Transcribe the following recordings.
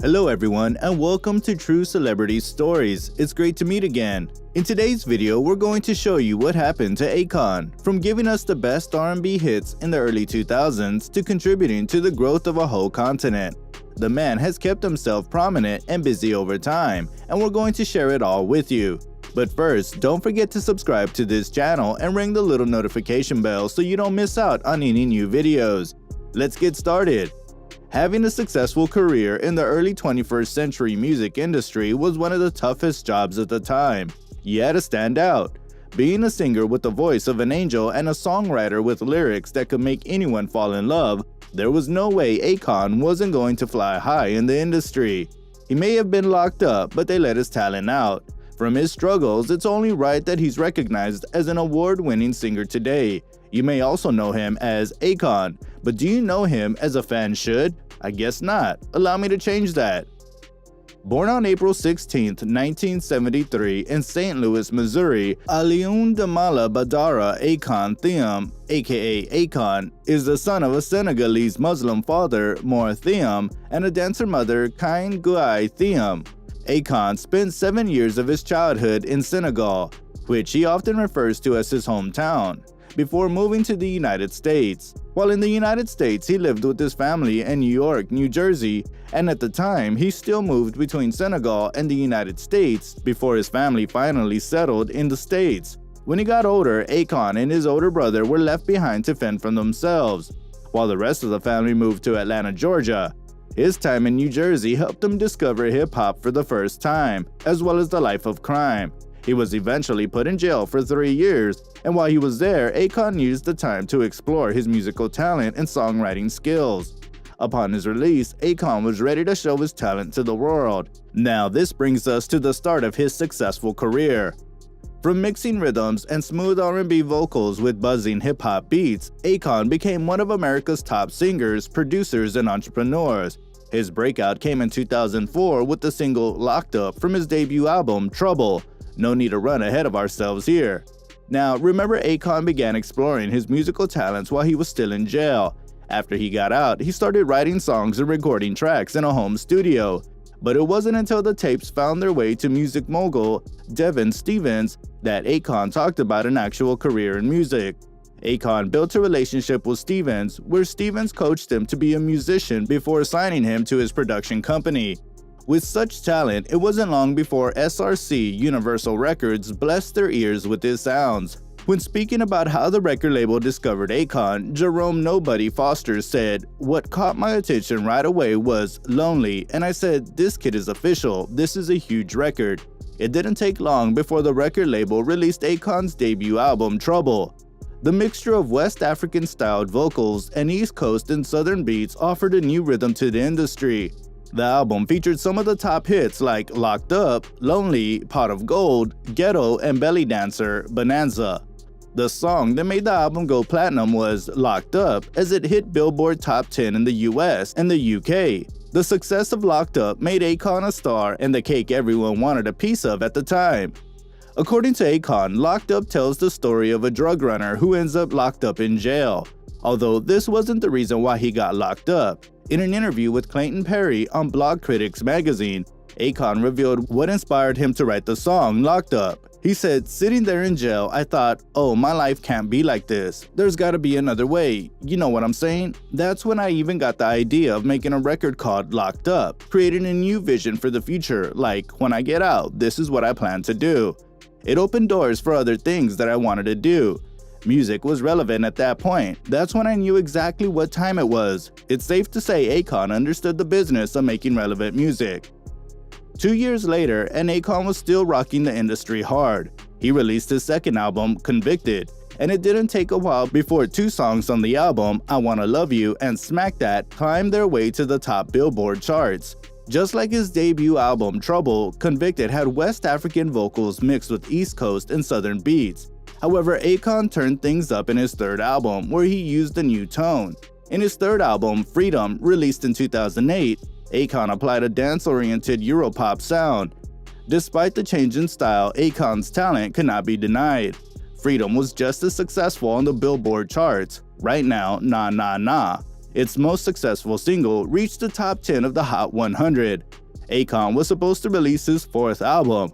Hello everyone and welcome to True Celebrity Stories. It's great to meet again. In today's video, we're going to show you what happened to Akon, from giving us the best R&B hits in the early 2000s to contributing to the growth of a whole continent. The man has kept himself prominent and busy over time, and we're going to share it all with you. But first, don't forget to subscribe to this channel and ring the little notification bell so you don't miss out on any new videos. Let's get started. Having a successful career in the early 21st century music industry was one of the toughest jobs at the time. You had to stand out. Being a singer with the voice of an angel and a songwriter with lyrics that could make anyone fall in love, there was no way Akon wasn't going to fly high in the industry. He may have been locked up, but they let his talent out. From his struggles, it's only right that he's recognized as an award-winning singer today. You may also know him as Akon, but do you know him as a fan should? I guess not. Allow me to change that. Born on April 16, 1973 in St. Louis, Missouri, Alioune Damala Badara Akon Thiam, aka Akon, is the son of a Senegalese Muslim father, Mor Thiam, and a dancer mother, Kain Guai Thiam. Akon spent 7 years of his childhood in Senegal, which he often refers to as his hometown, before moving to the United States. While in the United States, he lived with his family in New York, New Jersey, and at the time, he still moved between Senegal and the United States before his family finally settled in the States. When he got older, Akon and his older brother were left behind to fend for themselves, while the rest of the family moved to Atlanta, Georgia. His time in New Jersey helped him discover hip-hop for the first time, as well as the life of crime. He was eventually put in jail for 3 years, and while he was there, Akon used the time to explore his musical talent and songwriting skills. Upon his release, Akon was ready to show his talent to the world. Now this brings us to the start of his successful career. From mixing rhythms and smooth R&B vocals with buzzing hip-hop beats, Akon became one of America's top singers, producers, and entrepreneurs. His breakout came in 2004 with the single Locked Up from his debut album, Trouble. No need to run ahead of ourselves here. Now, remember, Akon began exploring his musical talents while he was still in jail. After he got out, he started writing songs and recording tracks in a home studio. But it wasn't until the tapes found their way to music mogul Devin Stevens that Akon talked about an actual career in music. Akon built a relationship with Stevens, where Stevens coached him to be a musician before signing him to his production company. With such talent, it wasn't long before SRC Universal Records blessed their ears with his sounds. When speaking about how the record label discovered Akon, Jerome Nobody Foster said, "What caught my attention right away was Lonely, and I said, this kid is official, this is a huge record." It didn't take long before the record label released Akon's debut album, Trouble. The mixture of West African-styled vocals and East Coast and Southern beats offered a new rhythm to the industry. The album featured some of the top hits like Locked Up, Lonely, Pot of Gold, Ghetto, and Belly Dancer, Bonanza. The song that made the album go platinum was Locked Up, as it hit Billboard Top 10 in the US and the UK. The success of Locked Up made Akon a star and the cake everyone wanted a piece of at the time. According to Akon, Locked Up tells the story of a drug runner who ends up locked up in jail. Although this wasn't the reason why he got locked up. In an interview with Clayton Perry on Blog Critics magazine, Akon revealed what inspired him to write the song Locked Up. He said, "Sitting there in jail, I thought, oh, my life can't be like this. There's gotta be another way. You know what I'm saying? That's when I even got the idea of making a record called Locked Up, creating a new vision for the future, like, when I get out, this is what I plan to do." It opened doors for other things that I wanted to do. Music was relevant at that point. That's when I knew exactly what time it was. It's safe to say Akon understood the business of making relevant music. 2 years later, and Akon was still rocking the industry hard. He released his second album, Convicted, and it didn't take a while before 2 songs on the album, I Wanna Love You and Smack That, climbed their way to the top Billboard charts. Just like his debut album, Trouble, Convicted had West African vocals mixed with East Coast and Southern beats. However, Akon turned things up in his third album, where he used a new tone. In his third album, Freedom, released in 2008, Akon applied a dance-oriented Europop sound. Despite the change in style, Akon's talent could not be denied. Freedom was just as successful on the Billboard charts. Right Now, Nah Nah Nah. Its most successful single reached the top 10 of the Hot 100. Akon was supposed to release his fourth album.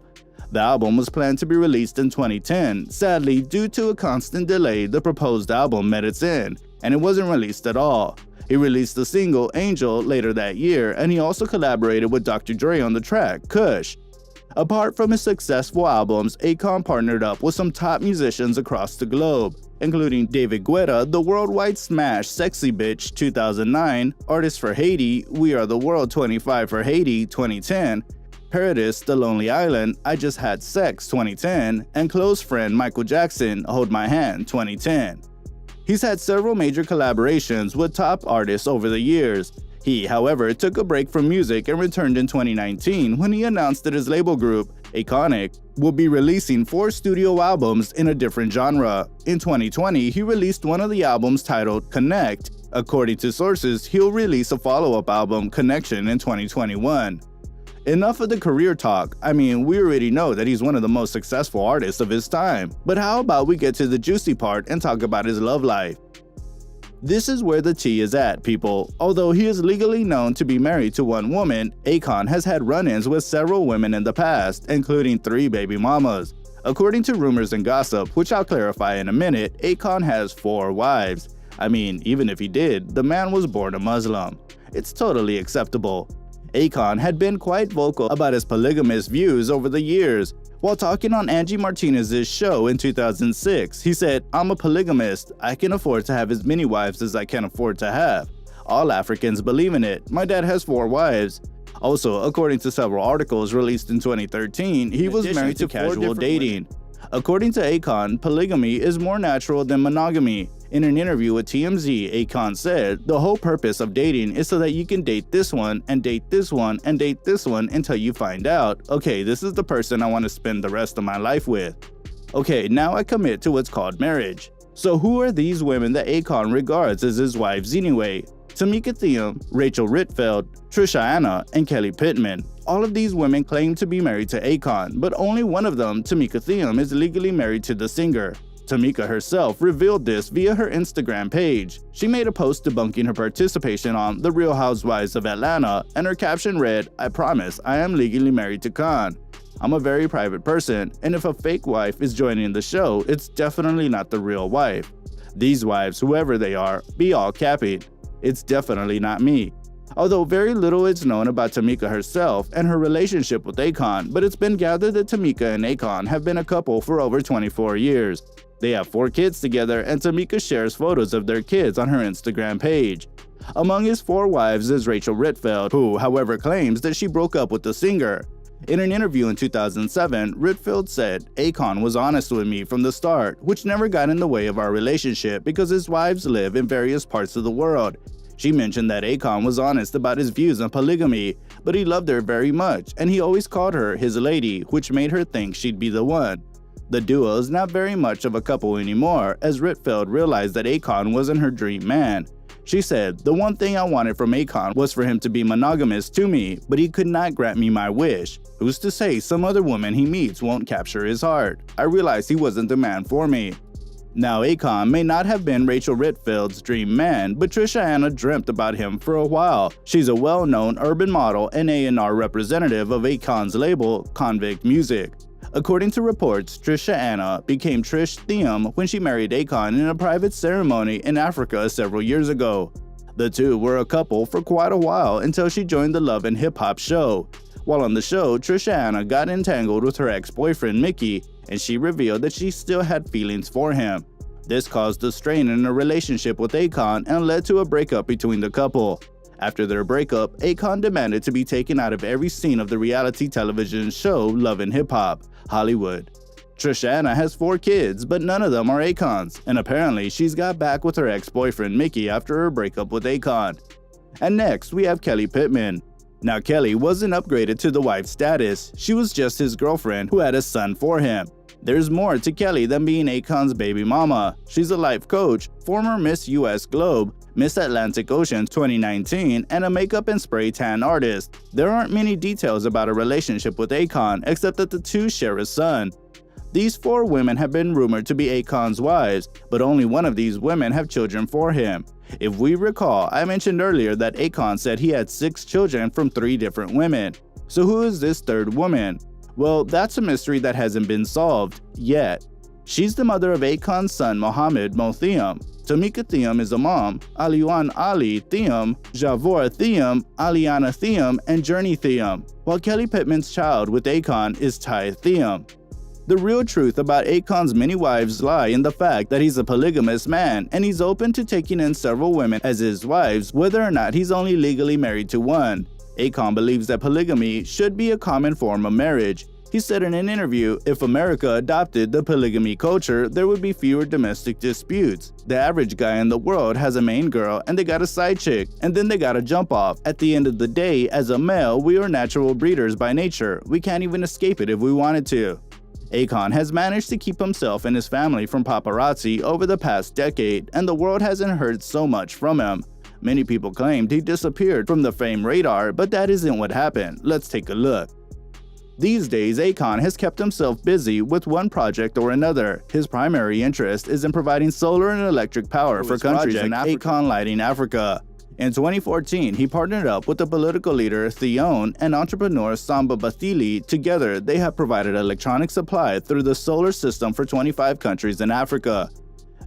The album was planned to be released in 2010. Sadly, due to a constant delay, the proposed album met its end, and it wasn't released at all. He released the single Angel later that year, and he also collaborated with Dr. Dre on the track Kush. Apart from his successful albums, Akon partnered up with some top musicians across the globe, including David Guetta, the worldwide smash Sexy Bitch 2009, Artist for Haiti, We Are the World 25 for Haiti 2010, Paradise, The Lonely Island, I Just Had Sex 2010, and close friend Michael Jackson, Hold My Hand 2010. He's had several major collaborations with top artists over the years. He, however, took a break from music and returned in 2019 when he announced that his label group, Akon, will be releasing 4 studio albums in a different genre. In 2020, he released one of the albums titled Connect. According to sources, he'll release a follow-up album, Connection, in 2021. Enough of the career talk. I mean, we already know that he's one of the most successful artists of his time. But how about we get to the juicy part and talk about his love life? This is where the tea is at, people. Although he is legally known to be married to one woman, Akon has had run-ins with several women in the past, including 3 baby mamas. According to rumors and gossip, which I'll clarify in a minute, Akon has 4 wives. I mean, even if he did, the man was born a Muslim. It's totally acceptable. Akon had been quite vocal about his polygamous views over the years. While talking on Angie Martinez's show in 2006, he said, "I'm a polygamist. I can afford to have as many wives as I can afford to have. All Africans believe in it. My dad has 4 wives." Also, according to several articles released in 2013, he was married to casual dating. According to Akon, polygamy is more natural than monogamy. In an interview with TMZ, Akon said, "The whole purpose of dating is so that you can date this one and date this one and date this one until you find out, okay, this is the person I want to spend the rest of my life with. Okay, now I commit to what's called marriage." So who are these women that Akon regards as his wives anyway? Tamika Thiem, Rachelritfield, Trisha Anna, and Kelly Pittman. All of these women claim to be married to Akon, but only one of them, Tamika Thiem, is legally married to the singer. Tamika herself revealed this via her Instagram page. She made a post debunking her participation on The Real Housewives of Atlanta, and her caption read, "I promise I am legally married to Khan. I'm a very private person, and if a fake wife is joining the show, it's definitely not the real wife. These wives, whoever they are, be all capping. It's definitely not me." Although very little is known about Tamika herself and her relationship with Akon, but it's been gathered that Tamika and Akon have been a couple for over 24 years. They have 4 kids together, and Tamika shares photos of their kids on her Instagram page. Among his 4 wives is Rachelritfield, who, however, claims that she broke up with the singer. In an interview in 2007, Ritfield said, "Akon was honest with me from the start, which never got in the way of our relationship because his wives live in various parts of the world." She mentioned that Akon was honest about his views on polygamy, but he loved her very much, and he always called her his lady, which made her think she'd be the one. The duo is not very much of a couple anymore, as Ritfield realized that Akon wasn't her dream man. She said, "The one thing I wanted from Akon was for him to be monogamous to me, but he could not grant me my wish. Who's to say some other woman he meets won't capture his heart? I realized he wasn't the man for me." Now, Akon may not have been Rachelritfield's dream man, but Trisha Anna dreamt about him for a while. She's a well-known urban model and A&R representative of Akon's label, Convict Music. According to reports, Trisha Anna became Trish Thiem when she married Akon in a private ceremony in Africa several years ago. The two were a couple for quite a while until she joined the Love and Hip Hop show. While on the show, Trisha Anna got entangled with her ex-boyfriend Mickey, and she revealed that she still had feelings for him. This caused a strain in her relationship with Akon and led to a breakup between the couple. After their breakup, Akon demanded to be taken out of every scene of the reality television show Love and Hip Hop, Hollywood. Trisha Anna has 4 kids, but none of them are Akon's, and apparently she's got back with her ex-boyfriend Mickey after her breakup with Akon. And next, we have Kelly Pittman. Now, Kelly wasn't upgraded to the wife status. She was just his girlfriend who had a son for him. There's more to Kelly than being Akon's baby mama. She's a life coach, former Miss US Globe, Miss Atlantic Ocean 2019, and a makeup and spray tan artist. There aren't many details about a relationship with Akon except that the two share a son. These 4 women have been rumored to be Akon's wives, but only one of these women have children for him. If we recall, I mentioned earlier that Akon said he had 6 children from 3 different women. So who is this third woman? Well, that's a mystery that hasn't been solved yet. She's the mother of Akon's son Mohammed Mo Thiam. Tamika Thiam is a mom, Aliwan Ali Thiam, Javor Thiam, Aliana Thiam, and Journey Thiam, while Kelly Pittman's child with Akon is Ty Thiam. The real truth about Akon's many wives lie in the fact that he's a polygamous man and he's open to taking in several women as his wives, whether or not he's only legally married to one. Akon believes that polygamy should be a common form of marriage. He said in an interview, if America adopted the polygamy culture, there would be fewer domestic disputes. The average guy in the world has a main girl and they got a side chick, and then they got a jump off. At the end of the day, as a male, we are natural breeders by nature. We can't even escape it if we wanted to. Akon has managed to keep himself and his family from paparazzi over the past decade, and the world hasn't heard so much from him. Many people claimed he disappeared from the fame radar, but that isn't what happened. Let's take a look. These days, Akon has kept himself busy with one project or another. His primary interest is in providing solar and electric power for countries in Africa. Akon Lighting Africa. In 2014, he partnered up with the political leader Theon and entrepreneur Samba Bathili. Together, they have provided electronic supply through the solar system for 25 countries in Africa.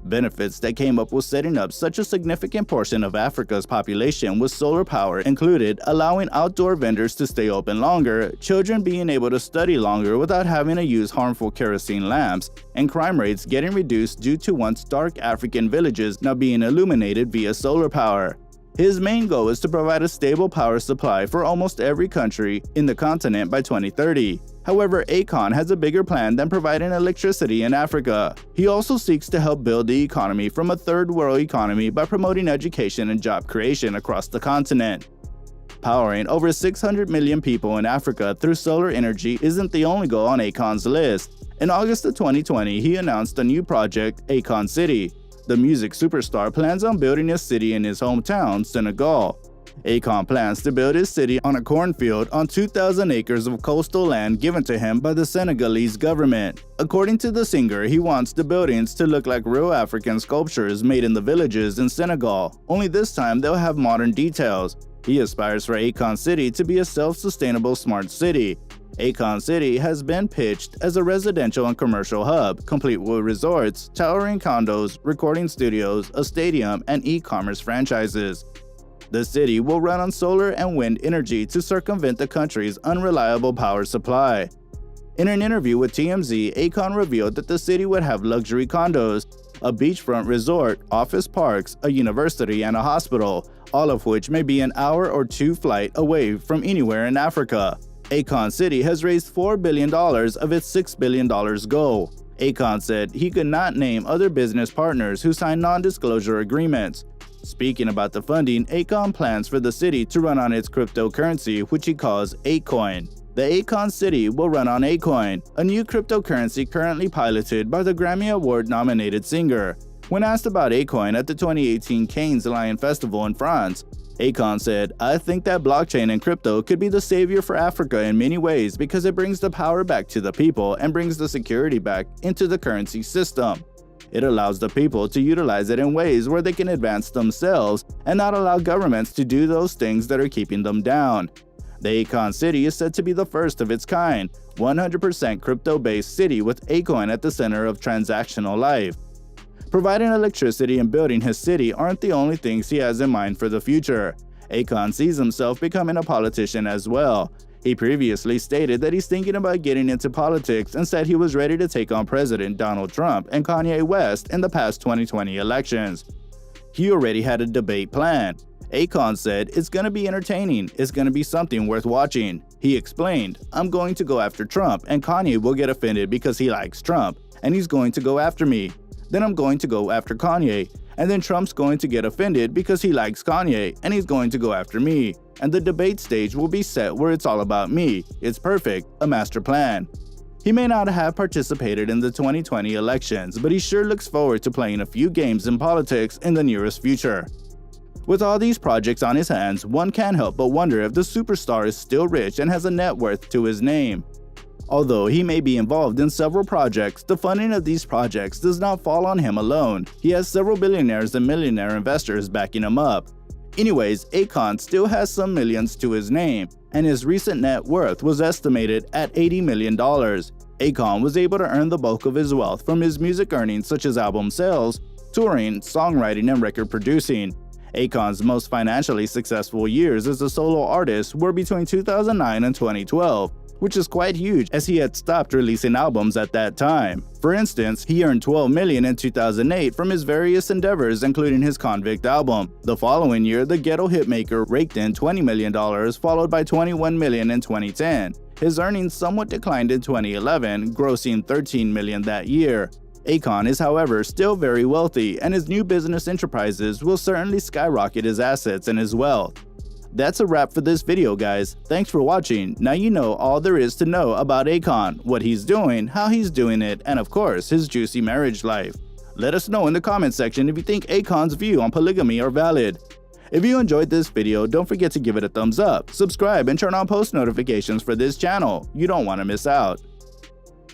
Benefits that came up with setting up such a significant portion of Africa's population with solar power included allowing outdoor vendors to stay open longer, children being able to study longer without having to use harmful kerosene lamps, and crime rates getting reduced due to once dark African villages now being illuminated via solar power. His main goal is to provide a stable power supply for almost every country in the continent by 2030. However, Akon has a bigger plan than providing electricity in Africa. He also seeks to help build the economy from a third world economy by promoting education and job creation across the continent. Powering over 600 million people in Africa through solar energy isn't the only goal on Akon's list. In August of 2020, he announced a new project, Akon City. The music superstar plans on building a city in his hometown, Senegal. Akon plans to build his city on a cornfield on 2,000 acres of coastal land given to him by the Senegalese government. According to the singer, he wants the buildings to look like real African sculptures made in the villages in Senegal, only this time they'll have modern details. He aspires for Akon City to be a self-sustainable smart city. Akon City has been pitched as a residential and commercial hub, complete with resorts, towering condos, recording studios, a stadium, and e-commerce franchises. The city will run on solar and wind energy to circumvent the country's unreliable power supply. In an interview with TMZ, Akon revealed that the city would have luxury condos, a beachfront resort, office parks, a university, and a hospital, all of which may be an hour or 2 flight away from anywhere in Africa. Akon City has raised $4 billion of its $6 billion goal. Akon said he could not name other business partners who signed non-disclosure agreements. Speaking about the funding, Akon plans for the city to run on its cryptocurrency, which he calls Akoin. The Akon City will run on Akoin, a new cryptocurrency currently piloted by the Grammy Award-nominated singer. When asked about Akoin at the 2018 Cannes Lion Festival in France, Akon said, "I think that blockchain and crypto could be the savior for Africa in many ways because it brings the power back to the people and brings the security back into the currency system. It allows the people to utilize it in ways where they can advance themselves and not allow governments to do those things that are keeping them down." The Akon City is said to be the first of its kind, 100% crypto-based city with Akoin at the center of transactional life. Providing electricity and building his city aren't the only things he has in mind for the future. Akon sees himself becoming a politician as well. He previously stated that he's thinking about getting into politics and said he was ready to take on President Donald Trump and Kanye West in the past 2020 elections. He already had a debate planned. Akon said, "It's gonna be entertaining, it's gonna be something worth watching." He explained, "I'm going to go after Trump and Kanye will get offended because he likes Trump, and he's going to go after me. Then I'm going to go after Kanye, and then Trump's going to get offended because he likes Kanye, and he's going to go after me. And the debate stage will be set where it's all about me. It's perfect, a master plan." He may not have participated in the 2020 elections, but he sure looks forward to playing a few games in politics in the nearest future. With all these projects on his hands, one can't help but wonder if the superstar is still rich and has a net worth to his name. Although he may be involved in several projects, the funding of these projects does not fall on him alone. He has several billionaires and millionaire investors backing him up. Anyways, Akon still has some millions to his name, and his recent net worth was estimated at $80 million. Akon was able to earn the bulk of his wealth from his music earnings such as album sales, touring, songwriting, and record producing. Akon's most financially successful years as a solo artist were between 2009 and 2012, which is quite huge as he had stopped releasing albums at that time. For instance, he earned $12 million in 2008 from his various endeavors, including his Convict album. The following year, the ghetto hitmaker raked in $20 million, followed by $21 million in 2010. His earnings somewhat declined in 2011, grossing $13 million that year. Akon is, however, still very wealthy, and his new business enterprises will certainly skyrocket his assets and his wealth. That's a wrap for this video, guys. Thanks for watching. Now you know all there is to know about Akon, what he's doing, how he's doing it, and of course, his juicy marriage life. Let us know in the comment section if you think Akon's view on polygamy are valid. If you enjoyed this video, don't forget to give it a thumbs up, subscribe, and turn on post notifications for this channel. You don't want to miss out.